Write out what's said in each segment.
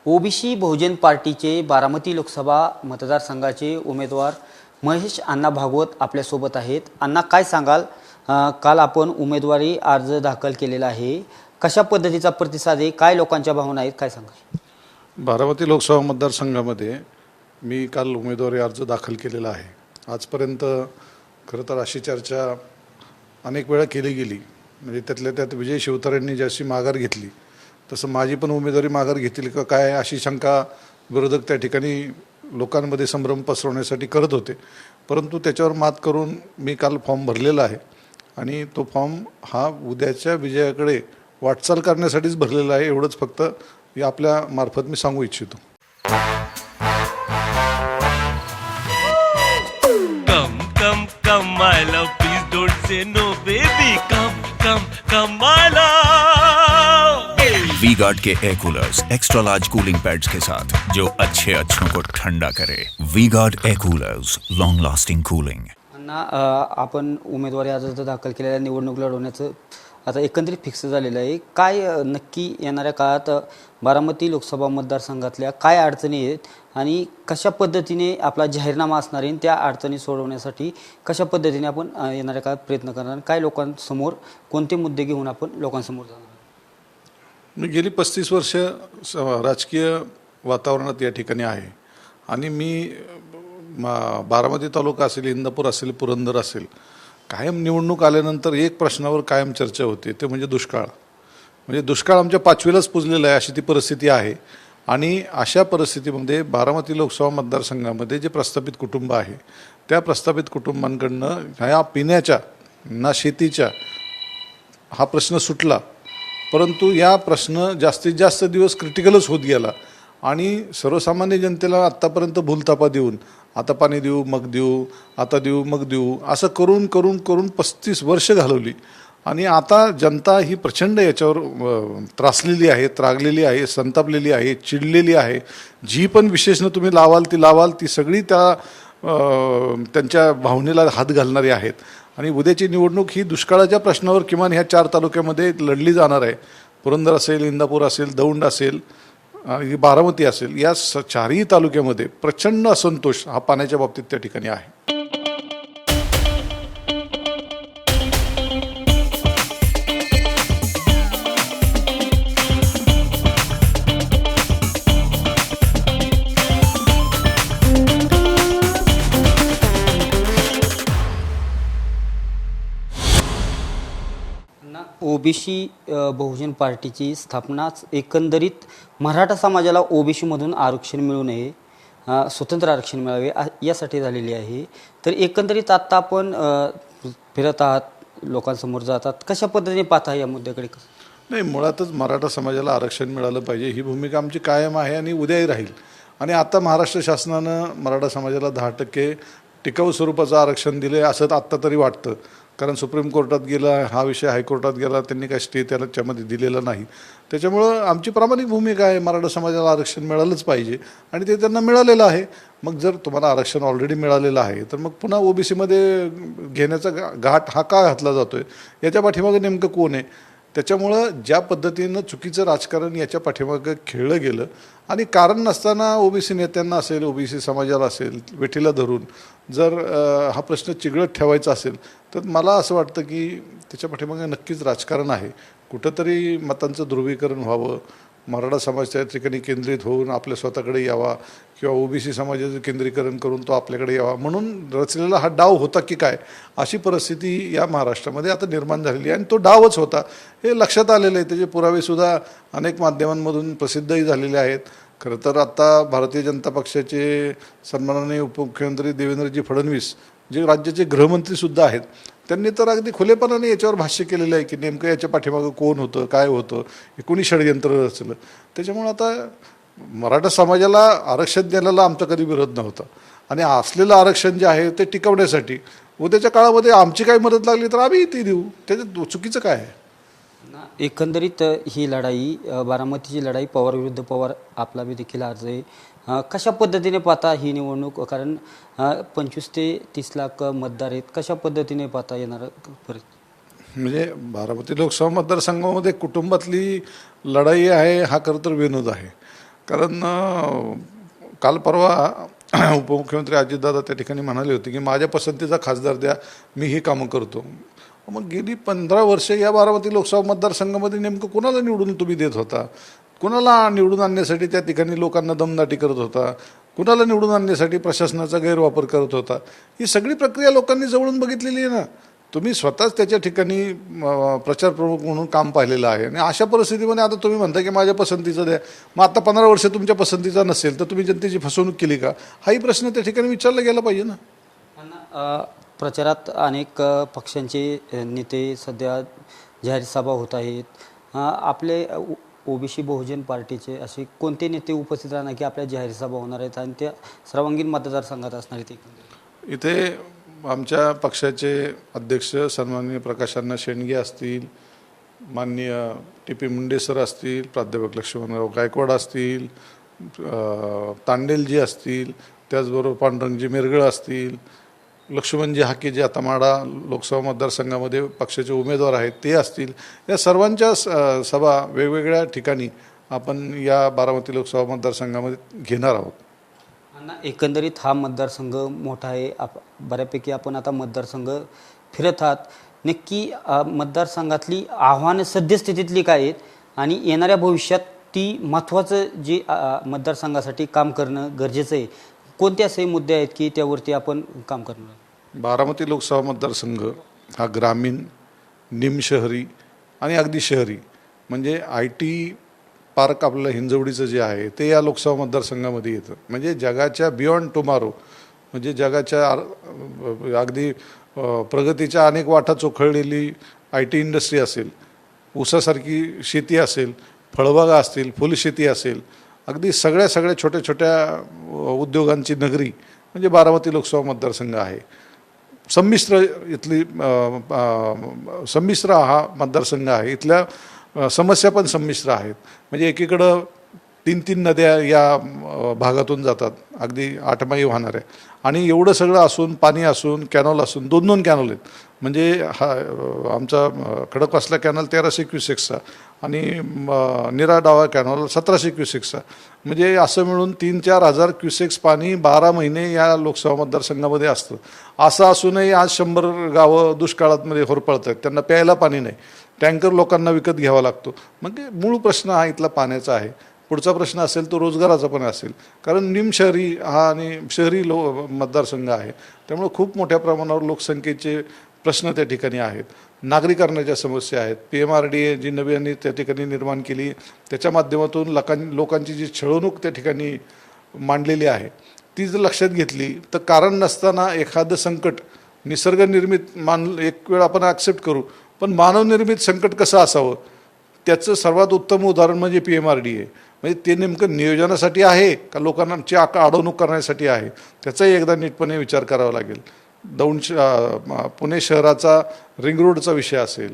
OBC बहुजन पार्टीचे बारामती लोकसभा मतदारसंघाचे उमेदवार महेश अण्णा भागवत आपल्यासोबत आहेत. अण्णा, काय सांगाल? काल आपण उमेदवारी अर्ज दाखल केलेला आहे. कशा पद्धतीचा प्रतिसाद आहे? काय लोकांच्या भावना आहेत? काय सांगाल? बारामती लोकसभा मतदारसंघामध्ये मी काल उमेदवारी अर्ज दाखल केलेला आहे. आजपर्यंत खरं तर अशी चर्चा अनेक वेळा केली गेली, म्हणजे त्यातल्या त्यात विजय शिवतारेंनी जशी माघार घेतली तसं माझी पण उमेदवारी माघार घेतील का काय अशी शंका विरोधक त्या ठिकाणी लोकांमध्ये संभ्रम पसरवण्यासाठी करत होते. परंतु त्याच्यावर मात करून मी काल फॉर्म भरलेला आहे आणि तो फॉर्म हा उद्याच्या विजयाकडे वाटचाल करण्यासाठीच भरलेला आहे. एवढंच फक्त आपल्या मार्फत मी सांगू इच्छितो. Come, my love, please don't say no, baby. Come, my love. V Guard के air coolers extra large cooling pads के साथ जो अच्छों को ठंडा करे. V Guard air coolers, long lasting cooling. अण्णा, आपण उमेदवारी अर्ज दाखल केलेल्या निवडणूक लढवण्याचं आता एकंदरीत फिक्स झालेलं आहे. काय नक्की येणाऱ्या काळात बारामती लोकसभा मतदारसंघातल्या काय अडचणी आहेत आणि कशा पद्धतीने आपला जाहीरनामा असणार आहे, त्या अडचणी सोडवण्यासाठी कशा पद्धतीने आपण येणाऱ्या काळात प्रयत्न करणार, काय लोकांसमोर कोणते मुद्दे घेऊन आपण लोकांसमोर जाणार? मी गेली 35 वर्ष राजकीय वातावरणात या ठिकाणी आहे आणि मी बारामती तालुका असेल, इंदापूर असेल, पुरंदर असेल, कायम निवडणूक आल्यानंतर एक प्रश्नावर कायम चर्चा होते, ते म्हणजे दुष्काळ. म्हणजे दुष्काळ आमच्या 5वीलाच पुजलेला आहे अशी ती परिस्थिती आहे. आणि अशा परिस्थितीमध्ये बारामती लोकसभा मतदारसंघामध्ये जे प्रस्थापित कुटुंब आहे त्या प्रस्थापित कुटुंबांकडनं ह्या पिण्याच्या ना शेतीच्या हा प्रश्न सुटला, परंतु या प्रश्न जास्तीत जास्त दिवस क्रिटिकलच होत गेला आणि सर्वसामान्य जनतेला आत्तापर्यंत भूलथापा देऊन आता पाणी देऊ मग देऊ, आता देऊ मग देऊ, असं करून करून करून 35 वर्ष घालवली. आणि आता जनता ही प्रचंड याच्यावर त्रासलेली आहे, त्रागलेली आहे, संतापलेली आहे, चिडलेली आहे. जी पण विशेषणं तुम्ही लावाल ती सगळी त्यांच्या भावनेला हात घालणारी आहेत. आणि उद्याची निवडणूक ही दुष्काळाच्या प्रश्नावर किमान ह्या 4 तालुक्यामध्ये लढली जाणार आहे. पुरंदर असेल, इंदापूर असेल, दौंड असेल, बारामती असेल, या 4ही तालुक्यामध्ये प्रचंड असंतोष हा पाण्याच्या बाबतीत त्या ठिकाणी आहे. ओबीसी बहुजन पार्टीची स्थापनाच एकंदरीत मराठा समाजाला ओबीसीमधून आरक्षण मिळू नये, स्वतंत्र आरक्षण मिळावे यासाठी झालेली आहे. तर एकंदरीत आत्ता आपण फिरत आहात, लोकांसमोर जातात, कशा पद्धतीने पाहता या मुद्द्याकडे? नाही, मुळातच मराठा समाजाला आरक्षण मिळालं पाहिजे ही भूमिका आमची कायम आहे आणि उद्याही राहील. आणि आता महाराष्ट्र शासनानं मराठा समाजाला 10% टिकाऊ स्वरूपाचं आरक्षण दिले असं आत्ता तरी वाटतं. कारण सुप्रीम कोर्टात गेला हा विषय, हायकोर्टात गेला, त्यांनी काय स्टे त्याच्यामध्ये दिलेला नाही. त्याच्यामुळं आमची प्रामाणिक भूमिका आहे, मराठा समाजाला आरक्षण मिळालंच पाहिजे आणि ते त्यांना मिळालेलं आहे. मग जर तुम्हाला आरक्षण ऑलरेडी मिळालेलं आहे तर मग पुन्हा ओबीसीमध्ये घेण्याचा घाट हा का घातला जातो आहे, याच्या पाठीमागं नेमकं कोण आहे? त्याच्यामुळं ज्या पद्धतीनं चुकीचं राजकारण याच्या पाठीमागं खेळलं गेलं आणि कारण नसताना ओबीसी नेत्यांना असेल, ओबीसी समाजाला असेल, वेठीला धरून जर हा प्रश्न चिघळत ठेवायचा असेल तर मला असं वाटतं की त्याच्या पाठीमागं नक्कीच राजकारण आहे. कुठंतरी मतांचं ध्रुवीकरण व्हावं, मराठा समाज त्या ठिकाणी केंद्रित होऊन आपल्या स्वतःकडे यावा किंवा ओबीसी समाजाचं केंद्रीकरण करून तो आपल्याकडे यावा म्हणून रचलेला हा डाव होता की काय, अशी परिस्थिती या महाराष्ट्रामध्ये आता निर्माण झालेली आहे. आणि तो डावच होता हे लक्षात आलेलं आहे. त्याचे पुरावेसुद्धा अनेक माध्यमांमधून प्रसिद्धही झालेले आहेत. खरं तर आत्ता भारतीय जनता पक्षाचे सन्माननीय उपमुख्यमंत्री देवेंद्रजी फडणवीस, जे राज्याचे गृहमंत्रीसुद्धा आहेत, त्यांनी तर अगदी खुलेपणाने याच्यावर भाष्य केलेलं आहे की नेमकं याच्या पाठीमागं कोण होतं, काय होतं, हे कोणी षडयंत्र रचलं. त्याच्यामुळं आता मराठा समाजाला आरक्षण देण्याला आमचा कधी विरोध नव्हता आणि असलेलं आरक्षण जे आहे ते टिकवण्यासाठी उद्याच्या काळामध्ये आमची काही मदत लागली तर आम्ही ती देऊ. त्याच्यात चुकीचं काय आहे? एकंदरीत ही लढाई, बारामतीची लढाई पवार विरुद्ध पवार आपला बी देखील अर्ज आहे. कशा पद्धतीने पाहता ही निवडणूक? कारण 25 ते 30 लाख मतदार आहेत, कशा पद्धतीने पाहता येणार परत? म्हणजे बारामती लोकसभा मतदारसंघामध्ये कुटुंबातली लढाई आहे हा खरं तर विनोद आहे. कारण काल परवा उपमुख्यमंत्री अजितदादा त्या ठिकाणी म्हणाले होते की माझ्या पसंतीचा खासदार द्या, मी ही कामं करतो. मग गेली 15 वर्षे या बारामती लोकसभा मतदारसंघामध्ये नेमकं कुणाला निवडून तुम्ही देत होता? कुणाला निवडून आणण्यासाठी त्या ठिकाणी लोकांना दमदाटी करत होता? कुणाला निवडून आणण्यासाठी प्रशासनाचा गैरवापर करत होता? ही सगळी प्रक्रिया लोकांनी जवळून बघितलेली आहे ना. तुम्ही स्वतःच त्याच्या ठिकाणी प्रचार प्रमुख म्हणून काम पाहिलेलं आहे. आणि अशा परिस्थितीमध्ये आता तुम्ही म्हणता की माझ्या पसंतीचं द्या, मग आता 15 वर्ष तुमच्या पसंतीचा नसेल तर तुम्ही जनतेची फसवणूक केली का? हाही प्रश्न त्या ठिकाणी विचारला गेला पाहिजे ना. प्रचारात अनेक पक्षांचे नेते सध्या जाहीर सभा होत आहेत. आपले ओबीसी बहुजन पार्टीचे असे कोणते नेते उपस्थित राहणार की आपल्या जाहीर सभा होणार आहेत आणि त्या सर्वांगीण मतदारसंघात असणार आहेत? इथे आमच्या पक्षाचे अध्यक्ष सन्माननीय प्रकाशअण्णा शेंडगे असतील, माननीय TP मुंडे सर असतील, प्राध्यापक लक्ष्मणराव गायकवाड असतील, तांडेलजी असतील, त्याचबरोबर पांडुरंगजी मिरगळ असतील, लक्ष्मणजी हाके जे आता माढा लोकसभा मतदारसंघामध्ये पक्षाचे उमेदवार आहेत ते असतील, या सर्वांच्या सभा वेगवेगळ्या ठिकाणी आपण या बारामती लोकसभा मतदारसंघामध्ये घेणार आहोत. एकंदरीत हा मतदारसंघ मोठा आहे. बऱ्यापैकी आपण आता मतदारसंघ फिरत आहात. नक्की मतदारसंघातली आव्हानं सद्यस्थितीतली काय आहेत आणि येणाऱ्या भविष्यात ती महत्त्वाचं जे मतदारसंघासाठी काम करणं गरजेचं आहे, कोणते असे मुद्दे आहेत की त्यावरती आपण काम करणार? बारामती लोकसभा मतदारसंघ हा ग्रामीण, निमशहरी आणि अगदी शहरी म्हणजे IT पार्क आपलं हिंजवडीचं जे आहे ते या लोकसभा मतदारसंघामध्ये येतं. म्हणजे जगाच्या बियॉन्ड टुमारो, म्हणजे जगाच्या अगदी प्रगतीच्या अनेक वाटा चोखळलेली IT इंडस्ट्री असेल, ऊसासारखी शेती असेल, फळबागा असतील, फुलशेती असेल, अगदी सगळ्या छोट्या छोट्या उद्योगांची नगरी म्हणजे बारामती लोकसभा मतदारसंघ आहे. संमिश्र इथली संमिश्र हा मतदारसंघ आहे. इथल्या समस्या पण संमिश्र आहेत. म्हणजे एकीकडं 3 नद्या या भागातून जातात, अगदी 8 माई वाहणाऱ्या, आणि एवढं सगळं असून, पाणी असून, कॅनॉल असून 2 कॅनॉल आहेत. म्हणजे हा आमचा खडकवासला कॅनॉल 1300 क्युसेक्सचा आणि निरा डावा कॅनॉल 1700 क्युसेक्सचा. म्हणजे असं मिळून 3-4 हजार क्युसेक्स पाणी 12 महिने या लोकसभा मतदारसंघामध्ये असतं. असं असूनही आज 100 गावं दुष्काळामध्ये होरपळत आहेत, त्यांना प्यायला पाणी नाही, टँकर लोकांना विकत घ्यावा लागतो. मग मूळ प्रश्न हा इथला पाण्याचा आहे. पुढचा प्रश्न असेल तो रोजगाराचा पण असेल, कारण निमशहरी हा आणि शहरी मतदारसंघ आहे, त्यामुळे खूप मोठ्या प्रमाणावर लोकसंख्येचे प्रश्न त्या ठिकाणी आहेत. नागरीकरणाच्या समस्या आहेत. PMRDA जी नव्याने त्या ठिकाणी निर्माण केली त्याच्या माध्यमातून लोकांची जी छळवणूक त्या ठिकाणी मांडलेली आहे ती जर लक्षात घेतली तर कारण नसताना एखादं संकट निसर्गनिर्मित एक वेळ आपण ॲक्सेप्ट करू, पण मानवनिर्मित संकट कसं असावं त्याचं सर्वात उत्तम उदाहरण म्हणजे PMRDA. म्हणजे ते नेमकं नियोजनासाठी आहे का लोकांची अडवणूक करण्यासाठी आहे, त्याचाही एकदा नीटपणे विचार करावा लागेल. पुणे शहराचा रिंग रोडचा विषय असेल,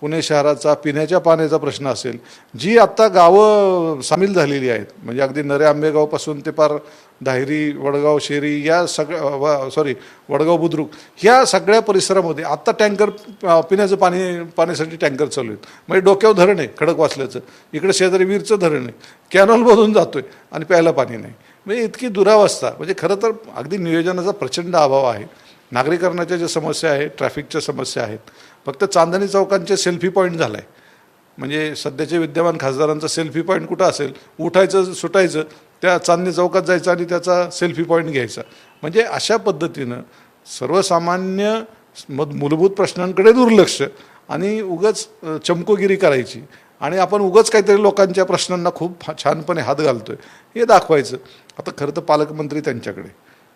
पुणे शहराचा पिण्याच्या पाण्याचा प्रश्न असेल, जी आत्ता गावं सामील झालेली आहेत, म्हणजे अगदी नरे आंबेगावपासून ते पार दाहेरी, वडगाव, शेरी या वडगाव बुद्रुक ह्या सगळ्या परिसरामध्ये आत्ता टँकर पिण्याचं पाण्यासाठी टँकर चालू आहेत. म्हणजे डोक्यावर धरण आहे खडकवासल्याचं, इकडे शेजारी वीरचं धरण आहे, कॅनॉलमधून जातोय आणि प्यायला पाणी नाही. म्हणजे इतकी दुरावस्था. म्हणजे खरं तर अगदी नियोजनाचा प्रचंड अभाव आहे. नागरीकरणाच्या ज्या समस्या आहेत, ट्रॅफिकच्या समस्या आहेत. फक्त चांदणी चौकांचे सेल्फी पॉईंट झाला आहे. म्हणजे सध्याचे विद्यमान खासदारांचा सेल्फी पॉईंट कुठं असेल, उठायचं सुटायचं त्या चांदणी चौकात जायचं आणि त्याचा सेल्फी पॉईंट घ्यायचा. म्हणजे अशा पद्धतीनं सर्वसामान्य मूलभूत प्रश्नांकडे दुर्लक्ष आणि उगाच चमकोगिरी करायची आणि आपण उगाच काहीतरी लोकांच्या प्रश्नांना खूप छानपणे हात घालतोय हे दाखवायचं. आता खरं तर पालकमंत्री त्यांच्याकडे,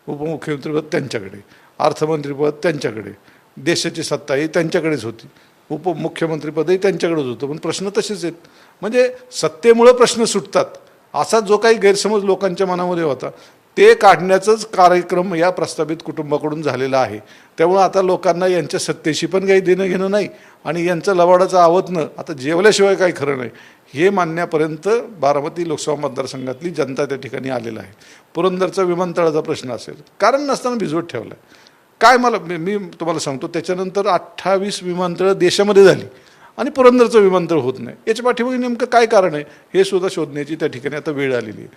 उपमुख्यमंत्रीपद त्यांच्याकडे, अर्थमंत्रीपद त्यांच्याकडे, देशाची सत्ताही त्यांच्याकडेच होती, उपमुख्यमंत्रीपदही त्यांच्याकडेच होतं. पण प्रश्न तसेच आहेत. म्हणजे सत्तेमुळं प्रश्न सुटतात असा जो काही गैरसमज लोकांच्या मनामध्ये होता ते काढण्याचाच कार्यक्रम या प्रस्तावित कुटुंबाकडून झालेला आहे. त्यामुळं आता लोकांना यांच्या सत्तेशी पण काही देणं घेणं नाही आणि यांचं लवाडाचं आवतनं आता जेवल्याशिवाय काही खरं नाही हे मानण्यापर्यंत बारामती लोकसभा मतदारसंघातली जनता त्या ठिकाणी आलेला आहे. पुरंदरचा विमानतळाचा प्रश्न असेल, कारण नसताना भिजवत ठेवला आहे. काय मी तुम्हाला सांगतो, त्याच्यानंतर 28 विमानतळं देशामध्ये झाली आणि पुरंदरचं विमानतळ होत नाही. याच्या पाठीमागे नेमकं काय कारण आहे हे सुद्धा शोधण्याची त्या ठिकाणी आता वेळ आलेली आहे.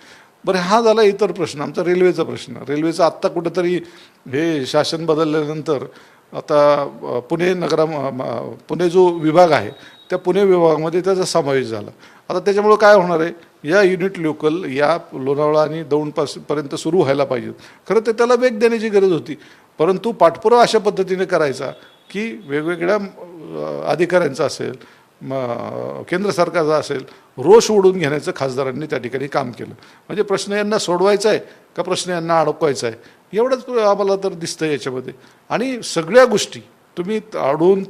बरं, हा झाला इतर प्रश्न. आमचा रेल्वेचा प्रश्न. रेल्वेचा आत्ता कुठंतरी हे शासन बदलल्यानंतर आता पुणे जो विभाग आहे त्या पुणे विभागामध्ये त्याचा समावेश झाला. आता त्याच्यामुळं काय होणार आहे, या युनिट लोकल या लोणावळा आणि दौंडपर्यंत सुरू व्हायला पाहिजेत. खरं तर त्याला वेग देण्याची गरज होती, परंतु पाठपुरावा अशा पद्धतीने करायचा की वेगवेगळ्या अधिकाऱ्यांचा असेल, केंद्र सरकारचा असेल, रोष ओढून घेण्याचं खासदारांनी त्या ठिकाणी काम केलं. म्हणजे प्रश्न यांना सोडवायचा आहे का प्रश्न यांना अडकवायचा आहे एवढंच आम्हाला तर दिसतं याच्यामध्ये. आणि सगळ्या गोष्टी तुम्ही ओढून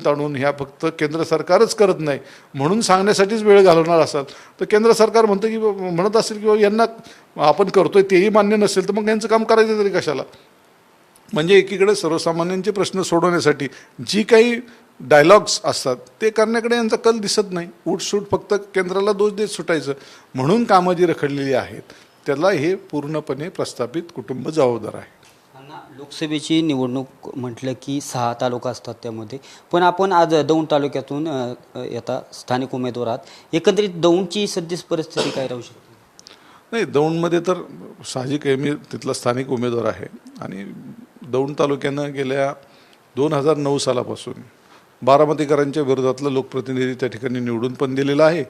ताडून ह्या फक्त केंद्र सरकारच करत नाही म्हणून सांगण्यासाठीच वेळ घालवणार असाल तर केंद्र सरकार म्हणत असेल की यांना आपण करतोय तेही मान्य नसेल तर मग यांचं काम करायचं तरी कशाला. म्हणजे एकीकडे सर्वसामान्यांचे प्रश्न सोडवण्यासाठी जी काही डायलॉग्स असतात ते करण्याकडे यांचा कल दिसत नाही. उठसूट फक्त केंद्राला दोष देत सुटायचं. म्हणून कामं जी रखडलेली आहेत त्याला हे पूर्णपणे प्रस्थापित कुटुंब जबाबदार आहे. लोकसभेची निवडणूक म्हटलं की 6 तालुका असतात त्यामध्ये, पण आपण आज दौंड तालुक्यातून आता स्थानिक उमेदवार आहात. एकंदरीत दौंडची सध्याची परिस्थिती काय राहू शकते? नाही, दौंडमध्ये तर साहजिक आहे, मी तिथला स्थानिक उमेदवार आहे. आणि दौंड तालुक्यानं गेल्या 2009 सालापासून बारामतीकरांच्या विरोधातलं लोकप्रतिनिधी त्या ठिकाणी निवडून पण दिलेला आहे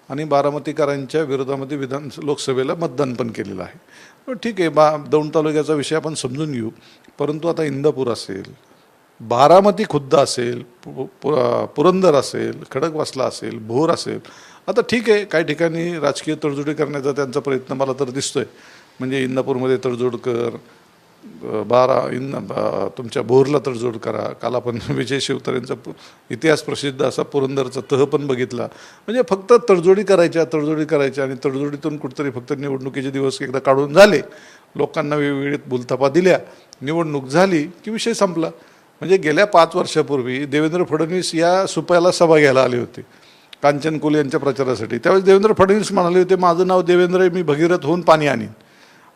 आणि बारामतीकरांच्या विरोधामध्ये लोकसभेला मतदान पण केलेलं आहे. ठीक आहे, दौंड तालुक्याचा विषय आपण समजून घेऊ. परंतु आता इंदापूर असेल, बारामती खुद्द असेल, पुरंदर असेल, खडकवासला असेल, भोर असेल, आता ठीक आहे काही ठिकाणी राजकीय तडजोडी करण्याचा त्यांचा प्रयत्न मला तर दिसतोय. म्हणजे इंदापूरमध्ये तडजोड कर, तुमच्या भोरला तडजोड करा. काल आपण विजय शिवतारेंचा इतिहास प्रसिद्ध असा पुरंदरचा तह पण बघितला. म्हणजे फक्त तडजोडी करायच्या आणि तडजोडीतून कुठेतरी फक्त निवडणुकीचे दिवस एकदा काढून झाले, लोकांना वेळोवेळी बोलतापा दिल्या, निवडणूक झाली की विषय संपला. म्हणजे गेल्या 5 वर्षापूर्वी देवेंद्र फडणवीस या सुप्याला सभा घ्यायला आले होते कांचन कुल यांच्या प्रचारासाठी. त्यावेळेस देवेंद्र फडणवीस म्हणाले होते माझं नाव देवेंद्र आहे, मी भगीरथ होऊन पाणी आणीन.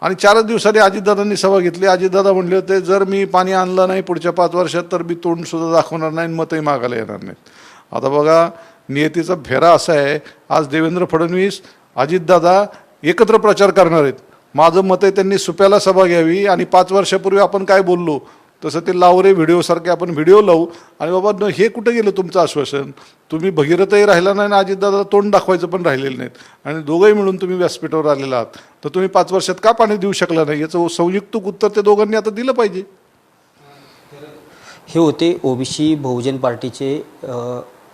आणि 4 दिवसांनी अजितदादांनी सभा घेतली. अजितदादा म्हणले होते जर मी पाणी आणलं नाही पुढच्या 5 वर्षात तर मी तोंडसुद्धा दाखवणार नाही, मतही मागायला येणार नाहीत. आता बघा नियतीचा फेरा असा आहे, आज देवेंद्र फडणवीस अजितदादा एकत्र प्रचार करणार आहेत. माझं मत आहे त्यांनी सुप्याला सभा घ्यावी आणि 5 वर्षापूर्वी आपण काय बोललो तसं ते लावरे व्हिडिओसारखे आपण व्हिडिओ लावू आणि बाबा हे कुठं गेलं तुमचं आश्वासन. तुम्ही भगीरथही राहिला नाही आणि अजितदादा तोंड दाखवायचं पण राहिलेलं नाहीत आणि दोघंही मिळून तुम्ही व्यासपीठावर आलेला आहात तर तुम्ही 5 वर्षात का पाणी देऊ शकला नाही याचं संयुक्त उत्तर ते दोघांनी आता दिलं पाहिजे. हे होते ओबीसी बहुजन पार्टीचे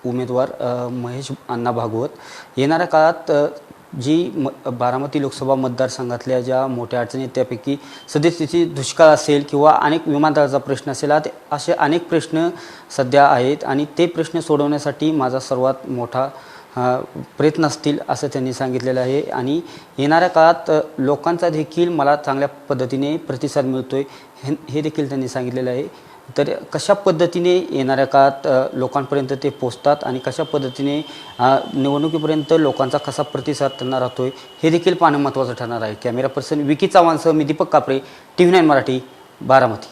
उमेदवार महेश अण्णा भागवत. येणाऱ्या काळात जी बारामती लोकसभा मतदारसंघातल्या ज्या मोठ्या अडचणी आहेत त्यापैकी सद्यस्थिती दुष्काळ असेल किंवा अनेक विमानतळाचा प्रश्न असेल, असे अनेक प्रश्न सध्या आहेत आणि ते प्रश्न सोडवण्यासाठी माझा सर्वात मोठा प्रयत्न असतील असं त्यांनी सांगितलेलं आहे. आणि येणाऱ्या काळात लोकांचा देखील मला चांगल्या पद्धतीने प्रतिसाद मिळतोय हे देखील त्यांनी सांगितलेलं आहे. तर कशा पद्धतीने येणाऱ्या काळात लोकांपर्यंत ते पोचतात आणि कशा पद्धतीने निवडणुकीपर्यंत लोकांचा कसा प्रतिसाद त्यांना राहतोय हे देखील पाहणं महत्त्वाचं ठरणार आहे. कॅमेरा पर्सन विकी चव्हाणसह मी दीपक कापरे, TV9 मराठी, बारामती.